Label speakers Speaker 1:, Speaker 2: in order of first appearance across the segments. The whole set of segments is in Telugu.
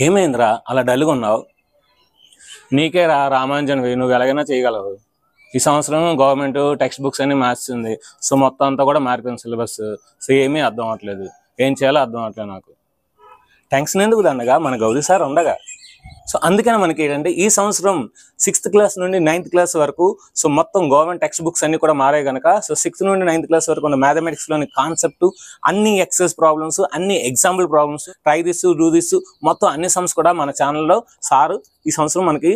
Speaker 1: ఏమైందిరా అలా డల్గా ఉన్నావు? నీకే రామాంజన్ నువ్వు ఎలాగైనా చేయగలవు. ఈ సంవత్సరం గవర్నమెంట్ టెక్స్ట్ బుక్స్ అన్ని మార్చింది. సో మొత్తం అంతా కూడా మారిపోయింది సిలబస్. సో ఏమీ అర్థం అవ్వట్లేదు, ఏం చేయాలో అర్థం అవ్వట్లేదు నాకు. టెన్షన్ ఎందుకు దండగా, మన గౌరీ సార్ ఉండగా. సో అందుకని మనకి ఏంటంటే ఈ సంవత్సరం 6th క్లాస్ నుండి 9th క్లాస్ వరకు సో మొత్తం గవర్నమెంట్ టెక్స్ట్ బుక్స్ అన్ని కూడా మారాయి కనుక సో 6th నుండి 9th క్లాస్ వరకు ఉన్న మ్యాథమెటిక్స్లోని కాన్సెప్ట్, అన్ని ఎక్సైజ్ ప్రాబ్లమ్స్, అన్ని example problems, try this do this మొత్తం అన్ని సమ్స్ కూడా మన ఛానల్లో సారు ఈ సంవత్సరం మనకి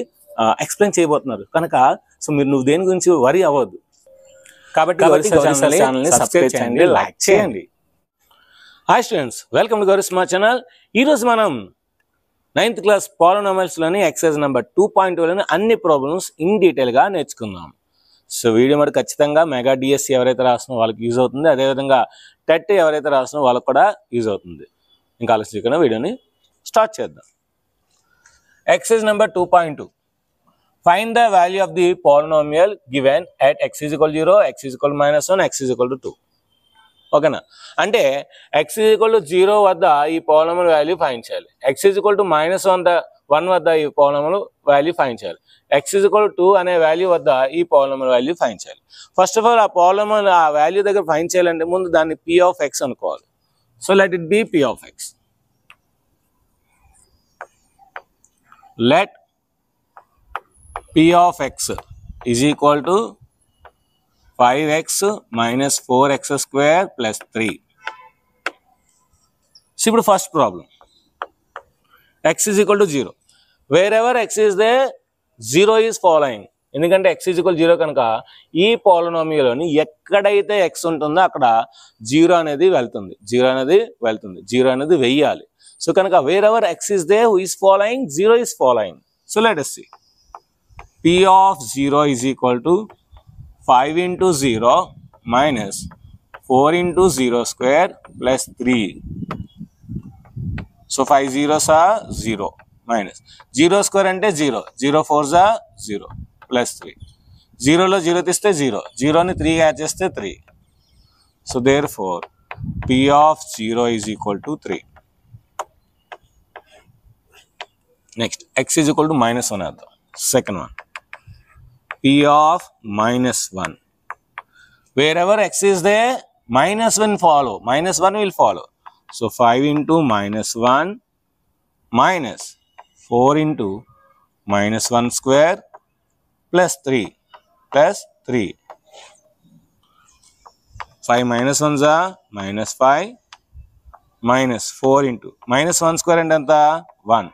Speaker 1: ఎక్స్ప్లెయిన్ చేయబోతున్నారు కనుక సో నువ్వు దేని గురించి వరి అవ్వద్దు. కాబట్టి ఛానల్ని సబ్స్క్రైబ్ చేయండి, లైక్ చేయండి. Hi students, welcome to Gauri smart channel. ఈరోజు మనం 9th క్లాస్ పాలినామియల్స్లోని ఎక్సైజ్ నెంబర్ 2.2లోని అన్ని ప్రాబ్లమ్స్ ఇన్ డీటెయిల్గా నేర్చుకుందాం. సో వీడియో మరి ఖచ్చితంగా మెగా డిఎస్సి ఎవరైతే రాసినో వాళ్ళకి యూజ్ అవుతుంది, అదేవిధంగా టెట్ ఎవరైతే రాసినో వాళ్ళకి కూడా యూజ్ అవుతుంది. ఇంకా ఆలోచించకుండా వీడియోని స్టార్ట్ చేద్దాం. Exercise number 2.2, find the value of the polynomial given at x = 0, x = -1, x = 2. ఓకేనా? అంటే x = 0 వద్ద ఈ పాలినామియల్ వాల్యూ ఫైండ్ చేయాలి, x = -1 వద్ద ఈ పాలినామియల్ వాల్యూ ఫైండ్ చేయాలి, x = 2 అనే వాల్యూ వద్ద ఈ పాలినామియల్ వాల్యూ ఫైండ్ చేయాలి. ఫస్ట్ ఆఫ్ ఆల్ ఆ పాలినామియల్ ఆ వాల్యూ దగ్గర ఫైండ్ చేయాలంటే ముందు దాన్ని p(x) అనుకోవాలి. So let it be p(x). Let p(x) = 5x - 4x² + 3. So ఇప్పుడు first problem, x = 0. Wherever x is there, 0 is following. ఎందుకంటే x = 0 కనుక ఈ పాలినామియల్లోని ఎక్కడైతే x ఉంటుందో అక్కడ 0 అనేది వెళ్తుంది, 0 అనేది వెయ్యాలి. సో కనుక wear ever x is there, who is following, 0 is following. So let us see. p(0) = 5 × 0 - 4 × 0² + 3. So 5 zeros are 0 minus 0² అంటే 0, 0 4s are 0 + 3. 0లో 0 తీస్తే 0, 0ని 3 యాడ్ చేస్తే 3. So therefore p(0) = 3. Next x = -1 అర్థం. Second one, p(-1). Wherever x is there, -1 will follow. So 5 × -1 minus 4 × -1² + 3 + 3. 5 -1s are -5 minus 4 × -1² అంటే ఎంత 1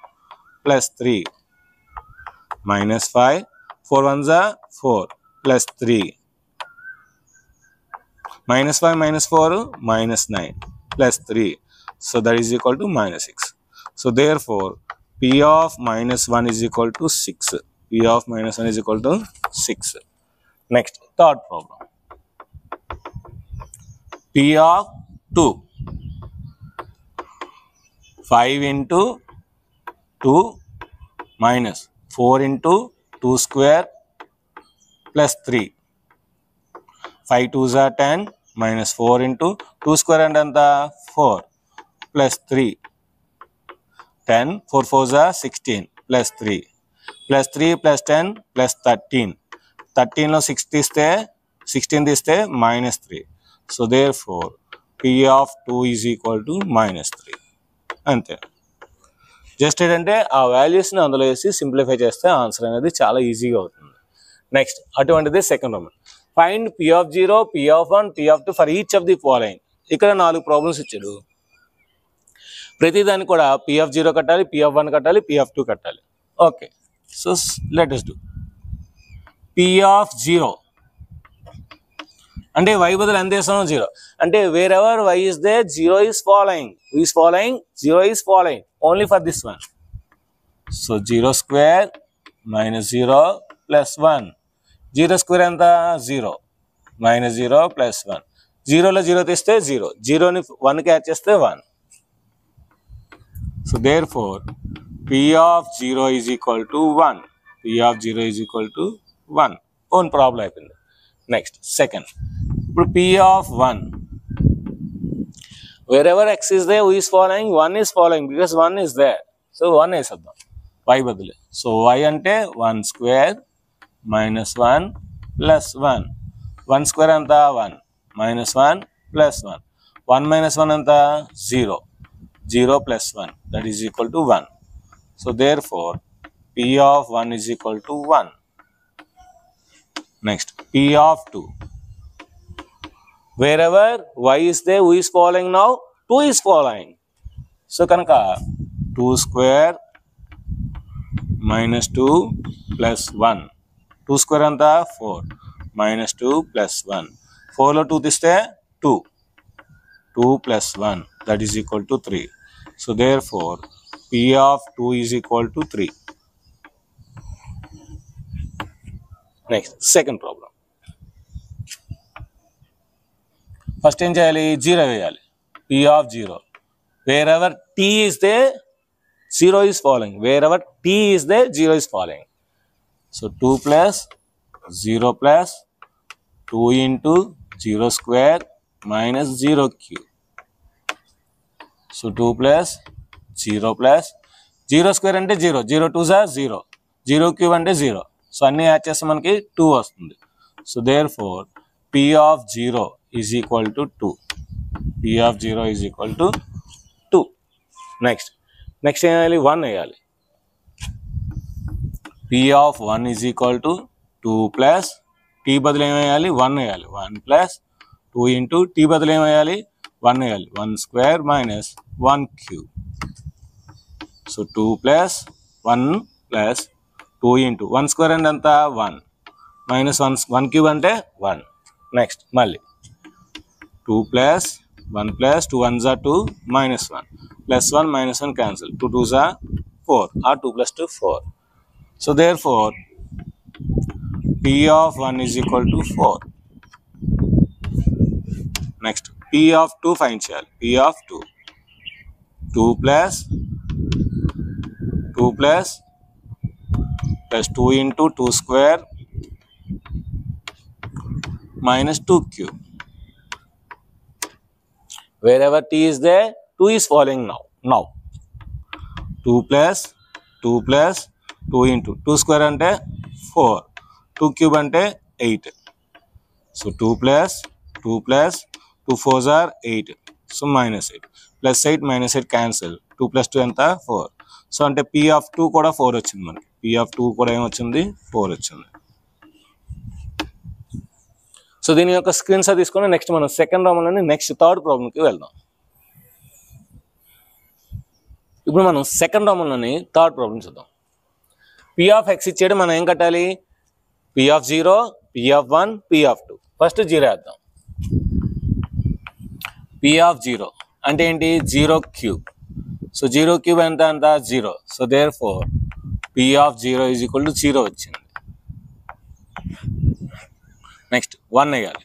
Speaker 1: + 3 -5, 4 1s are 4 + 3. -5 - 4 -9 + 3. So that is equal to -6. So therefore p(-1) is equal to 6. p(-1) is equal to 6. Next, third problem. p(2), 5 × 2 minus 4 × 2² + 3. 5 2s are 10 minus 4 × 2² అంటే ఎంత 4 + 3. 10 4 4s are 16 + 3 + 3 + 10 + 13. 13లో 16 తీస్తే -3. So therefore p(2) is equal to -3. అంతే. జస్ట్ ఏంటంటే ఆ వాల్యూస్ని అందులో వేసి సింప్లిఫై చేస్తే ఆన్సర్ అనేది చాలా ఈజీగా అవుతుంది. నెక్స్ట్ అటువంటిది second problem, find p(0), p(1), p(2) for each of the following. ఇక్కడ 4 ప్రాబ్లమ్స్ ఇచ్చాడు. ప్రతిదాన్ని కూడా p(0) కట్టాలి, p(1) కట్టాలి, p(2) కట్టాలి. Okay, so let us do. p(0) అంటే y బదులు ఎంత వేసాము 0. అంటే wear ever y is there, 0 is following. Who is following? 0 is following only for this one. So 0² - 0 + 1. 0² ఎంత 0 -0 + 1. 0లో 0 తీస్తే 0, 0ని 1కి యాడ్ చేస్తే 1. So therefore p(0) is equal to 1. p(0) is equal to 1. Own problem అయిపోయింది. నెక్స్ట్ సెకండ్, ఇప్పుడు p(1), wherever x is there, who is following, 1 is following because 1 is there. So 1 వేసేద్దాం y బదులు. సో y అంటే 1 square minus 1 plus 1. 1 square ఎంత 1 minus 1 plus 1. 1 minus 1 ఎంత 0. 0 plus 1 that is equal to 1. So therefore P of 1 is equal to 1. Next, P of 2. Wherever y is there, who is following now? 2 is following. So kanaka 2 square minus 2 plus 1. 2 square anta 4 minus 2 plus 1. 4 lo 2 tiste 2. 2 plus 1 that is equal to 3. So therefore P of 2 is equal to 3. Next, second problem. First ఏం చేయాలి 0 వేయాలి. P of 0. Wherever t is there, 0 is following. Wherever t is there, 0 is following. So 2 plus 0 plus 2 into 0 square minus 0 cube. So 2 plus 0 plus 0 square అంటే 0. 0 2s are 0. 0 cube అంటే 0. సో అన్ని యాడ్ చేస్తే మనకి 2 వస్తుంది. So therefore P of 0 is equal to 2. P of 0 is equal to 2. Next ఏం వేయాలి 1 వేయాలి. P of 1 is equal to 2 plus t బదులు ఏం వేయాలి 1 వేయాలి. 1 plus 2 into t బదులు ఏం వేయాలి 1 వేయాలి. 1 square minus 1 cube. So 2 plus 1 plus 2 into 1 square అంటే ఎంత 1 minus 1 cube అంటే 1. నెక్స్ట్ మళ్ళీ 2 plus 1 plus 2 1s are 2 minus 1 plus 1 minus 1 cancel. 2 2s are 4 or 2 plus 2 4. So therefore P of 1 is equal to 4. Next P of 2 find చేయాలి. P of 2. 2 plus 2 into 2 square minus 2 cube. Wherever t is there, 2 is following now. 2 plus 2 into 2 square ante 4. 2 cube ante 8. So 2 plus 2 4s are 8. So minus 8. Plus 8 minus 8 cancel. 2 plus 2 anta 4. So ante P of 2 kuda 4 వచ్చింది మనకి. P of 2 kuda em వచ్చింది 4 వచ్చింది. సో దీని యొక్క స్క్రీన్ షాట్ తీసుకొని నెక్స్ట్ మనం సెకండ్ ప్రాబ్లంలోని నెక్స్ట్ థర్డ్ ప్రాబ్లంకి వెళ్దాం. ఇప్పుడు మనం సెకండ్ ప్రాబ్లంలోని థర్డ్ ప్రాబ్లం చూద్దాం. P of x ఇచ్చాడు, మనం ఏం కట్టాలి P of 0, P of 1, P of 2. First 0 వేద్దాం. P of 0 అంటే ఏంటి 0 క్యూబ్. సో 0 క్యూబ్ ఎంత 0. So therefore P of 0 is equal to 0 వచ్చింది. నెక్స్ట్ 1 వేయాలి.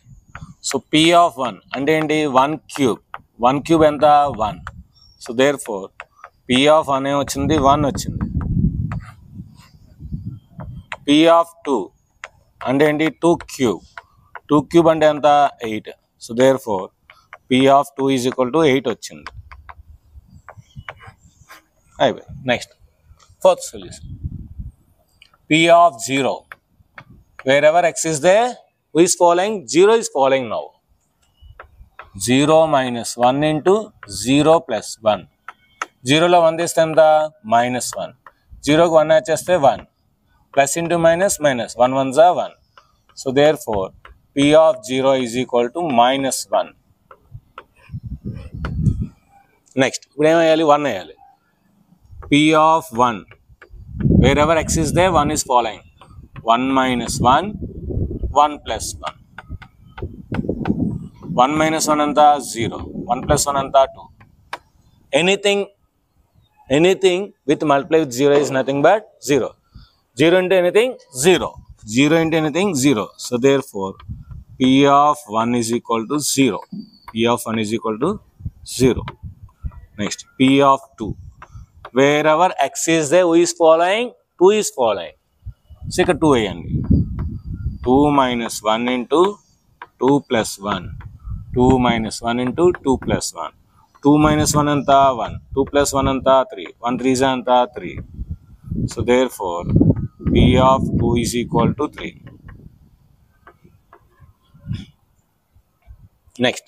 Speaker 1: సో P of 1 అంటే ఏంటి 1 క్యూబ్. 1 క్యూబ్ ఎంత 1. సో therefore P of 1 ఏమొచ్చింది 1 వచ్చింది. P of 2 అంటే ఏంటి 2 క్యూబ్. 2 క్యూబ్ అంటే ఎంత 8. So therefore P of 2 is equal to 8 వచ్చింది. అయిపోయి next fourth solution. P of 0 wherever x is there, who is following 0 is following now. 0 minus 1 into 0 plus 1. 0లో 1 తీస్తే ఎంత -1. 0కు 1 యాడ్ చేస్తే 1. Plus into minus minus 1 1s are 1. So therefore P of 0 is equal to -1. Next ఇప్పుడు ఏం వేయాలి 1 వేయాలి. P of 1 wherever x is there, 1 is following. 1 minus 1, 1 plus 1. 1 minus 1 anta 0. 1 plus 1 anta 2. Anything with multiply with 0 is nothing but 0. 0 into anything 0. 0 into anything 0. So therefore P of 1 is equal to 0. P of 1 is equal to 0. Next P of 2 wherever x is there, who is following 2 is following. So ఇక్కడ 2 వేయండి. 2 minus 1 into 2 plus 1. 2 minus 1 into 2 plus 1. 2 minus 1 anta 1, 2 plus 1 anta 3, 1 3 is anta 3. So therefore P of 2 is equal to 3. Next,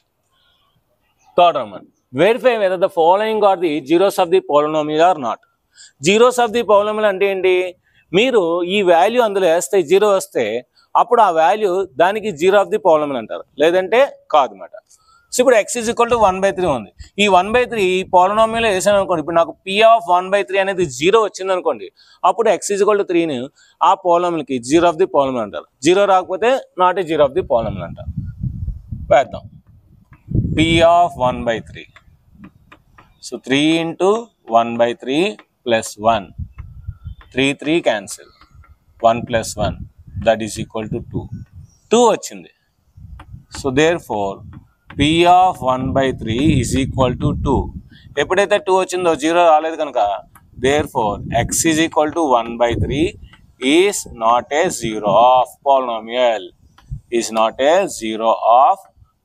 Speaker 1: third one. Verify whether the following are the zeros of the polynomial or not. Zeros of the polynomial అంటే ఏంటి? మీరు ఈ వాల్యూ అందులో వేస్తే జీరో వస్తే అప్పుడు ఆ వాల్యూ దానికి జీరో ఆఫ్ ది పాలినామియల్ అంటారు, లేదంటే కాదు అన్నమాట. సో ఇప్పుడు x ఈజ్ ఈక్వల్ టు 1/3 ఉంది. ఈ 1/3 ఈ పాలినామియల్ వేసాను అనుకోండి, ఇప్పుడు నాకు p ఆఫ్ 1/3 అనేది జీరో వచ్చింది అనుకోండి, అప్పుడు x ఈజ్ ఈక్వల్ టు 3ని ఆ పాలినామియల్కి జీరో ఆఫ్ ది పాలినామియల్ అంటారు. జీరో రాకపోతే not a zero of the polynomial అంటారు. వేద్దాం. p of 1/3. So 3 into 1/3 plus 1. 3 3 cancel. 1 plus 1 that is equal to 2. 2 వచ్చింది. So therefore p of 1/3 is equal to 2. ఎప్పుడైతే 2 వచ్చిందో జీరో రాలేదు కనుక therefore x is equal to 1/3 is not a zero of polynomial. Is not a zero of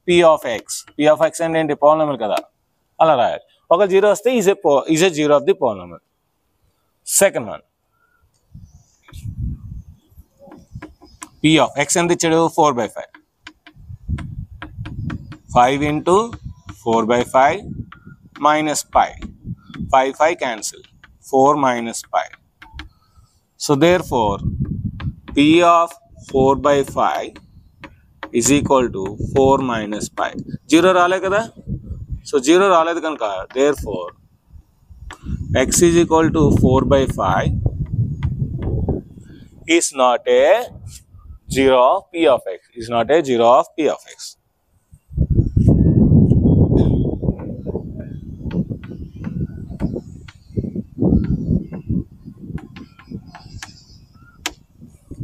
Speaker 1: p of x. p of x అంటే ఏంటి? polynomial కదా, అలా రాయాలి. ఒక జీరో వస్తే is a zero of the polynomial. Second one, p of x ఎంత ఇచ్చాడు? 4/5. 5 into 4/5 minus pi. 5 cancel. 4 minus pi. So therefore p of 4/5 is equal to 4 minus pi. Zero రాలే కదా, సో జీరో రాలేదు కనుక therefore x is equal to 4/5 is not a zero of p of x. Is not a zero of p of x.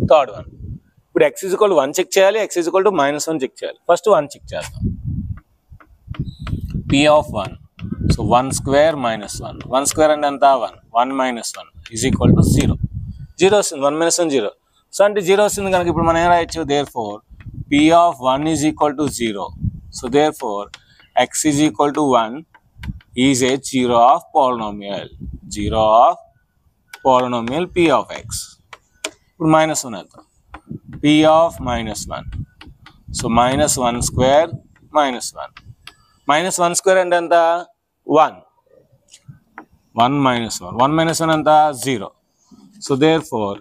Speaker 1: Third one. ఇప్పుడు x is equal to 1 check చేయాలి, x is equal to -1 check చేయాలి. ఫస్ట్ 1 చెక్ చేద్దాం. p of 1. So 1 square minus 1. 1 square అంటే ఎంత? 1. 1 minus 1 is equal to 0. 0 వస్తుంది. 1 minus 1 0. సో అంటే 0 వస్తుంది కనుక ఇప్పుడు మనం ఏం రాయొచ్చు? therefore p of 1 is equal to 0. So therefore x is equal to 1 is a zero of polynomial. Zero of polynomial p of x. ఇప్పుడు -1 వెళ్తాం. p of -1. So -1 square minus 1. -1 square అంటే ఎంత? 1. 1 minus 1. 1 minus 1 ఎంత? 0. సో therefore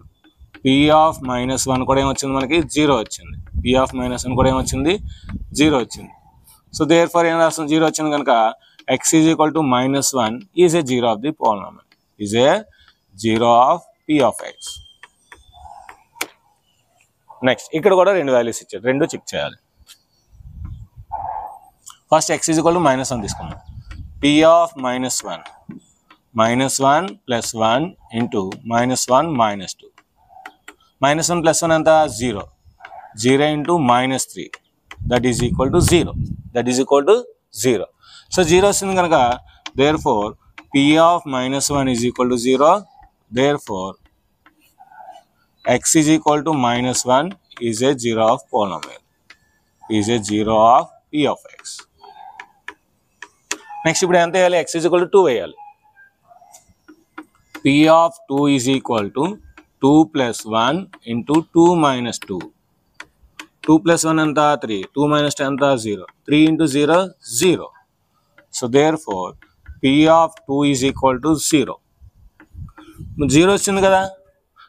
Speaker 1: p of -1 కూడా ఏమొచ్చింది మనకి? 0 వచ్చింది. p of -1 కూడా ఏమొచ్చింది? 0 వచ్చింది. సో therefore ఏం రాస్తాం? 0 వచ్చింది కనుక x is equal to -1 is a zero of the polynomial. Is a zero of p of x. Next ఇక్కడ కూడా రెండు వాల్యూస్ ఇచ్చారు, రెండు చెక్ చేయాలి. First x is equal to -1 తీసుకున్నాం. p of -1. -1 plus 1 into -1 minus 2. -1 plus 1 ఎంత? 0. 0 into -3. That is equal to 0. That is equal to 0. So 0 వస్తుంది కనుక therefore p of -1 is equal to 0. Therefore x is equal to -1 is a zero of polynomial. Is a zero of p of x. Next ఇప్పుడు ఎంత వేయాలి? x is equal to 2 వేయాలి. p of 2 is equal to 2 plus 1 into 2 minus 2. 2 plus 1 ఎంత? 3. 2 minus 2 ఎంత? 0. 3 into 0 0. So therefore p of 2 is equal to 0. 0 వచ్చింది కదా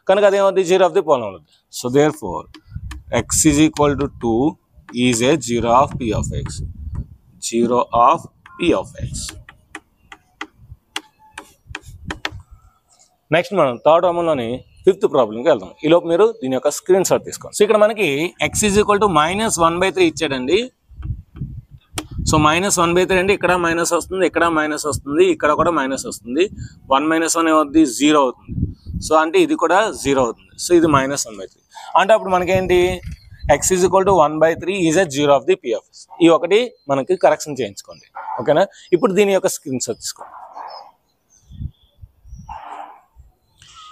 Speaker 1: కనుక అదేమవుతుంది? Zero of the polynomial. So therefore x is equal to 2 is a zero of p of x. Zero of p of x. Next మనం థర్డ్ ప్రాబ్లంలోని ఫిఫ్త్ ప్రాబ్లంకి వెళ్దాం. ఈలోపు మీరు దీని యొక్క స్క్రీన్ షాట్ తీసుకోండి. సో ఇక్కడ మనకి x is equal to -1/3 ఇచ్చాడండి. సో -1/3 అంటే ఇక్కడ మైనస్ వస్తుంది, ఇక్కడ మైనస్ వస్తుంది, ఇక్కడ కూడా మైనస్ వస్తుంది. 1 - 1 ఏమవుతుంది? 0 అవుతుంది. సో అంటే ఇది కూడా 0 అవుతుంది. సో ఇది -1/3 అంటే అప్పుడు మనకేంటి? x is equal to 1/3 is a zero of the p of x. ఈ ఒకటి మనకి కరెక్షన్ చేయించుకోండి. ఓకేనా? ఇప్పుడు దీని యొక్క స్క్రీన్ షాట్ తీసుకోండి.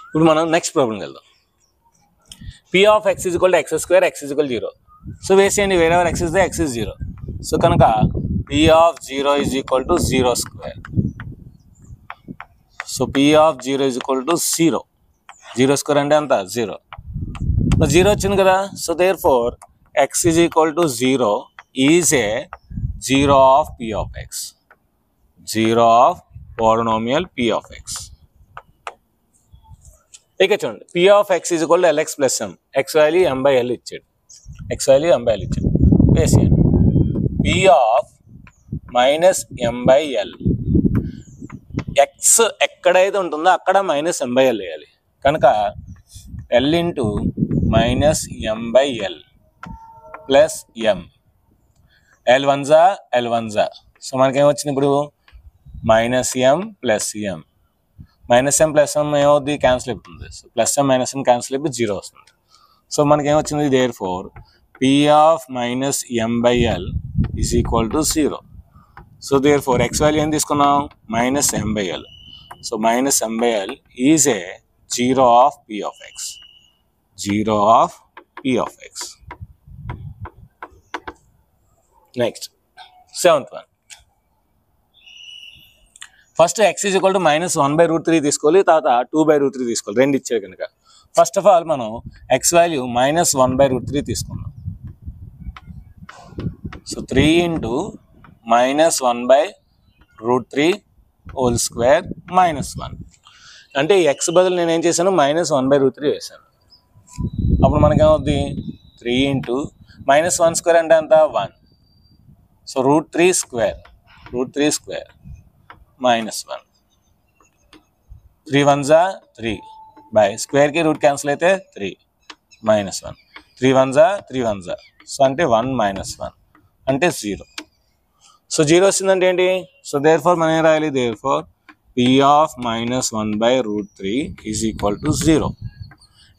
Speaker 1: ఇప్పుడు మనం నెక్స్ట్ ప్రాబ్లంకి వెళ్దాం. p of x is equal to x square, x is equal to 0. So వేసేయండి, వేరే x is 0. సో కనుక P of 0 is equal to 0 square. So P of 0 is equal to 0. 0 square అంటే ఎంత 0. So 0 వచ్చింది కదా. So therefore x is equal to 0 is a 0 of P of x. 0 of polynomial P of x. ఇక చూడండి P of x is equal to Lx plus m. x value m by l ఇచ్చాడు. వేసేయండి. P of minus m by l. x ఎక్కడైతే ఉంటుందో అక్కడ మైనస్ m by l వేయాలి. కనుక l into minus m by l plus m. l1 జా. సో మనకేమొచ్చింది ఇప్పుడు minus m plus m. Minus m plus m ఏమవుద్ది క్యాన్సిల్ అయిపోతుంది. So plus m minus m cancel అయిపోయి 0 వస్తుంది. సో మనకేమొచ్చింది therefore P of minus m by l is equal to 0. So therefore x value ఏం తీసుకున్నాం minus m by l. So minus m by l is a 0 of P of x. 0 of P of x. Next, 7th one. First x is equal to minus 1 by root 3 తీసుకోవాలి, తర్వాత 2 by root 3 తీసుకోవాలి. రెండు ఇచ్చారు కనుక ఫస్ట్ ఆఫ్ ఆల్ మనం x value minus 1 by root 3 తీసుకున్నాం. So 3 into minus 1 by root 3 whole square minus 1. అంటే x బదులు నేను ఏం చేశాను minus 1 by root 3 వేసాను. అప్పుడు మనకేమవుద్ది 3 into minus 1 square అంటే ఎంత 1. So root 3 square minus 1. 3 1s are 3 by square కి రూట్ క్యాన్సిల్ అయితే 3 minus 1. 3 1s are 3 1s are. So అంటే 1 minus 1 అంటే 0. సో 0 వచ్చిందంటే ఏంటి? సో దేర్ ఫోర్ మనం ఏం రాయాలి? Therefore P of minus 1 by root 3 is equal to 0.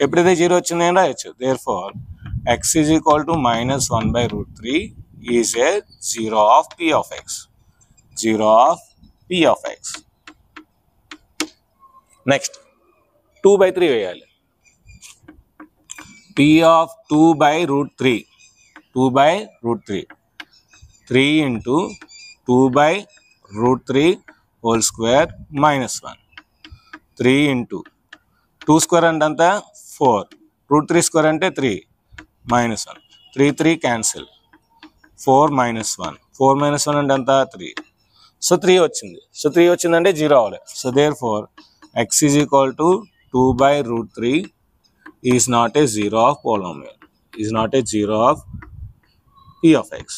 Speaker 1: ఎప్పుడైతే 0 వచ్చింది ఏం రాయొచ్చు? Therefore x is equal to minus 1 by root 3 is a 0 of P of x. 0 of P of x. Next 2 by 3 వేయాలి. P of 2 by root 3. 2 by root 3. 3 into 2 by root 3 whole square minus 1. 3 into 2 square అంటే అంత 4. root 3 square అంటే 3 minus 1. 3 3 cancel. 4 minus 1. 4 minus 1 అంటే అంత 3. సో 3 వచ్చింది. సో 3 వచ్చిందంటే 0 అవ్వాలి. So therefore x is equal to 2 by root 3 is not a 0 of polynomial. Is not a 0 of P of x.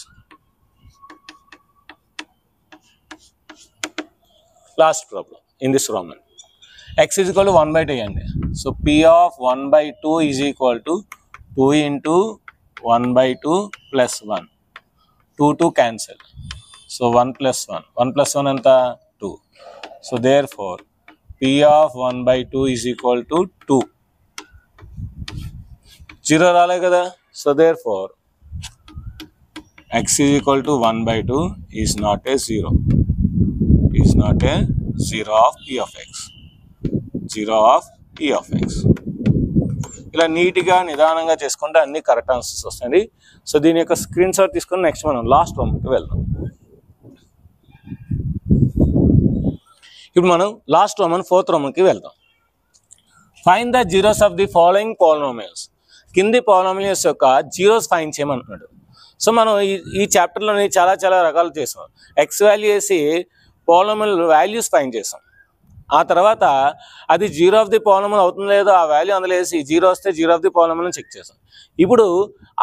Speaker 1: Last problem in this Roman. X is equal to 1 by 2 అండి. So P of 1 by 2 is equal to 2 into 1 by 2 plus 1. 2 2 cancel. So 1 plus 1. 1 plus 1 ఎంత 2. So therefore P of 1 by 2 is equal to 2. 0 రాలే కదా. So therefore x is equal to 1 by 2 is not a 0. Is not a 0 of P of x. 0 of P of x. ఇలా నీట్గా నిదానంగా చేసుకుంటే అన్ని కరెక్ట్ ఆన్సర్స్ వస్తాయి. సో దీని యొక్క స్క్రీన్ షాట్ తీసుకొని నెక్స్ట్ మనం లాస్ట్ రోమన్కి వెళ్దాం. ఇప్పుడు మనం లాస్ట్ రోమన్ 4th రోమన్కి వెళ్దాం. Find the zeros of the following polynomials. కింది పాలినామియల్స్ యొక్క జీరోస్ ఫైండ్ చేయమంటున్నాడు. సో మనం ఈ చాప్టర్లోని చాలా రకాలు చేసాం. ఎక్స్ వాల్యూ వేసి పాలినామియల్ వాల్యూస్ ఫైండ్ చేసాం. ఆ తర్వాత అది 0 ఆఫ్ ది పాలినామియల్ అవుతుందో లేదో ఆ వాల్యూ అందులో వేసి 0 వస్తే 0 ఆఫ్ ది పాలినామియల్ చెక్ చేసాం. ఇప్పుడు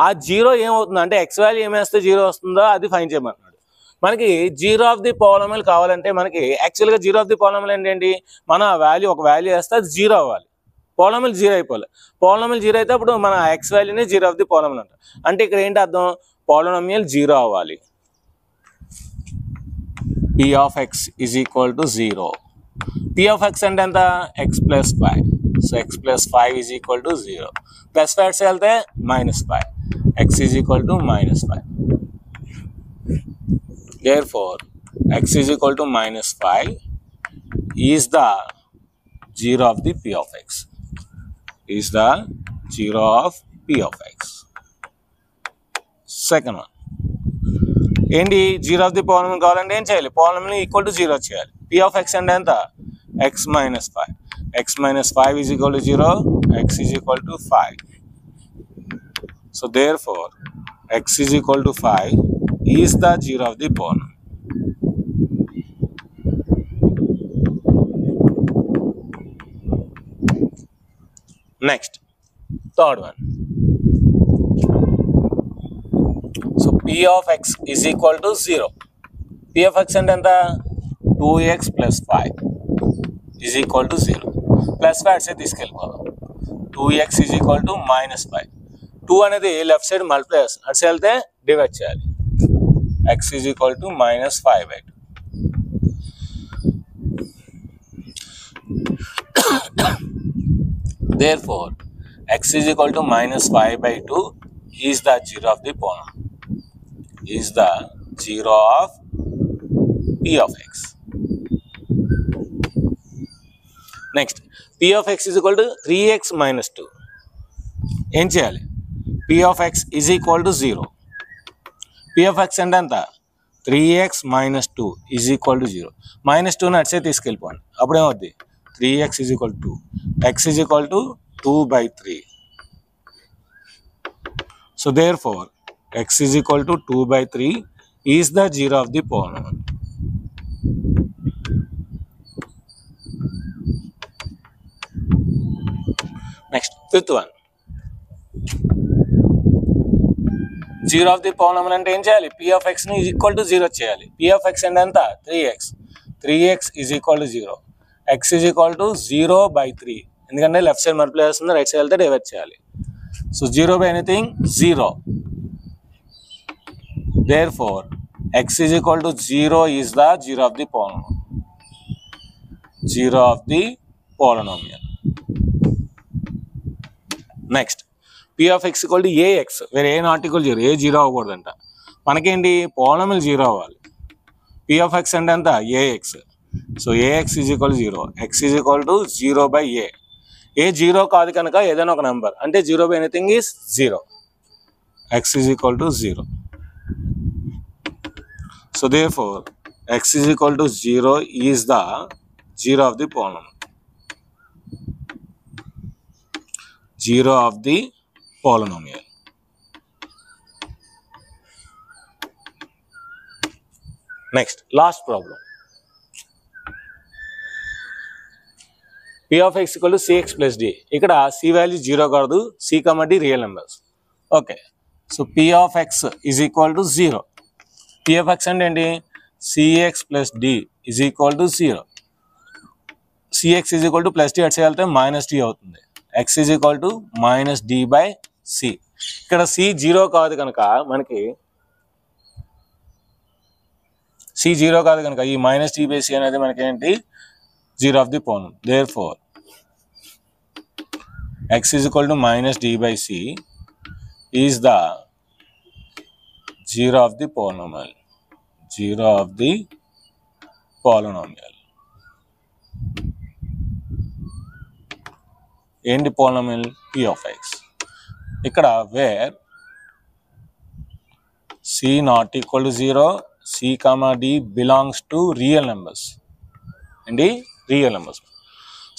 Speaker 1: ఆ 0 ఏమవుతుంది అంటే ఎక్స్ వాల్యూ ఏమేస్తే 0 వస్తుందో అది ఫైండ్ చేయమంటున్నాడు. మనకి 0 ఆఫ్ ది పాలినామియల్ కావాలంటే మనకి యాక్చువల్గా 0 ఆఫ్ ది పాలినామియల్ ఏంటి? మన వాల్యూ ఒక వాల్యూ వేస్తే అది 0 అవ్వాలి. పాలినామియల్ 0 అయిపోవాలి. పాలినామియల్ 0 అయితే అప్పుడు మన ఎక్స్ వాల్యూనే 0 ఆఫ్ ది పాలినామియల్ అంటారు. అంటే ఇక్కడ ఏంటి అర్థం? పాలినామియల్ 0 అవ్వాలి. P of x is equal to 0. P of x అంటే ఎంత? x plus 5. So x plus 5 is equal to 0. Plus 5 వెళ్తే -5. x is equal to -5. Therefore, x is equal to -5 is the 0 of the P of x. Is the 0 of P of x. Second one. ఏంటి జీరో ఆఫ్ ది పాలినామియల్ కావాలంటే ఏం చేయాలి, పాలినామియల్ ఈక్వల్ టు జీరో చేయాలి. పీ ఆఫ్ ఎక్స్ అంటే ఎంత, x minus 5. X minus 5 is equal to 0, x is equal to 5. So therefore x is equal to 5 is the zero of the polynomial. Next third one. So p of x is equal to 0. P of x అంటే ఎంత, 2x plus 5 is equal to 0. Plus 5 అటు సైడ్ తీసుకెళ్ళిపోదాం. 2x is equal to minus 5. 2 అనేది లెఫ్ట్ సైడ్ మల్టిప్లై చేస్తుంది, అటు సైడ్ వెళ్తే డివైడ్ చేయాలి. x is equal to minus 5/2. Therefore, x is equal to minus 5/2 is the zero of the polynomial. Is the zero of p of x. Next, p of x is equal to 3x minus 2. ఏం చేయాలి, p of x is equal to 0. p of x అంటే ఎంత, 3x minus 2 is equal to 0. Minus 2ని అటు side తీసుకెళ్ళిపోండి, అప్పుడేమవుద్ది, 3x is equal to 2. x is equal to 2/3. So therefore, x is equal to 2/3 is the zero of the polynomial. Next, fifth one. Zero of the polynomial అంటే ఏం చేయాలి, p of x ని ఈక్వల్ టు 0 చేయాలి. p of x అంటే ఎంత, 3x. 3x is equal to 0. x is equal to 0/3. ఎందుకంటే లెఫ్ట్ సైడ్ మల్టిప్లై చేస్తుంది, రైట్ సైడ్ వెళ్తే డివైడ్ చేయాలి. So 0/anything 0. Therefore, x is equal to 0 is the zero of the polynomial. Zero of the polynomial. Next, p of x equal to ax, where a not equal to 0, a 0 అవ్వకూడదంట. మనకేంటి, పాలినామియల్ 0 అవ్వాలి. p of x అంటే ఎంత, ax. So ax is equal to 0, x is equal to 0/a. ఏ 0 కాదు కనుక ఏదైనా ఒక నెంబర్ అంటే 0/anything is 0. x is equal to 0. So therefore, x is equal to 0 is the zero of the polynomial. Zero of the polynomial. Next, last problem. p of x equal to cx plus d. ఇక్కడ c వాల్యూ 0 కాదు, c, d real numbers. Okay, so p of x is equal to 0. p of x అంటే ఏంటి, cx plus d is equal to 0. cx is equal to plus d అటు వెళ్తే మైనస్ d అవుతుంది. x is equal to minus d/c. ఇక్కడ c 0 కాదు కనుక మనకి c 0 కాదు కనుక ఈ మైనస్ d/c అనేది మనకి ఏంటి, zero of the polynomial. Therefore, x is equal to minus d/c is the zero of the polynomial. Zero of the polynomial. ఏంటి polynomial, p of x. ఇక్కడ where c not equal to 0, c, d belongs to real numbers. అండి రియల్ నెంబర్స్.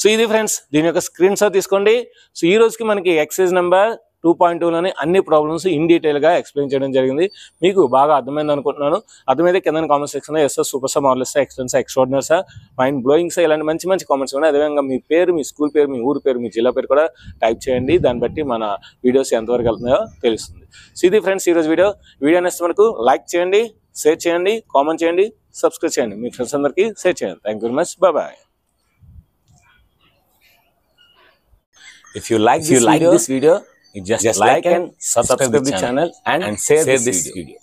Speaker 1: సో ఇది ఫ్రెండ్స్, దీని యొక్క స్క్రీన్ షాట్ తీసుకోండి. సో ఈ రోజుకి మనకి ఎక్సైజ్ నెంబర్ 2.2లోని అన్ని ప్రాబ్లమ్స్ ఇన్ డీటెయిల్గా ఎక్స్ప్లెయిన్ చేయడం జరిగింది. మీకు బాగా అర్థమైంది అనుకుంటున్నాను. అర్థమైతే కింద కామెంట్ సెక్షన్లో SS superstar, marvellous, excellence, extraordinary sir, mind blowing sir, ఇలాంటి మంచి మంచి కామెంట్స్ ఉన్నాయి. అదేవిధంగా మీ పేరు, మీ స్కూల్ పేరు, మీ ఊరు పేరు, మీ జిల్లా పేరు కూడా టైప్ చేయండి. దాన్ని బట్టి మన వీడియోస్ ఎంతవరకు వెళ్తున్నాయో తెలుస్తుంది. సో ఇది ఫ్రెండ్స్ ఈరోజు వీడియో నచ్చితే మనకు లైక్ చేయండి, షేర్ చేయండి, కామెంట్ చేయండి, సబ్స్క్రైబ్ చేయండి, మీ ఫ్రెండ్స్ అందరికీ షేర్ చేయండి. Thank you very much. Bye. If you like this video, just like and subscribe the channel and share this video.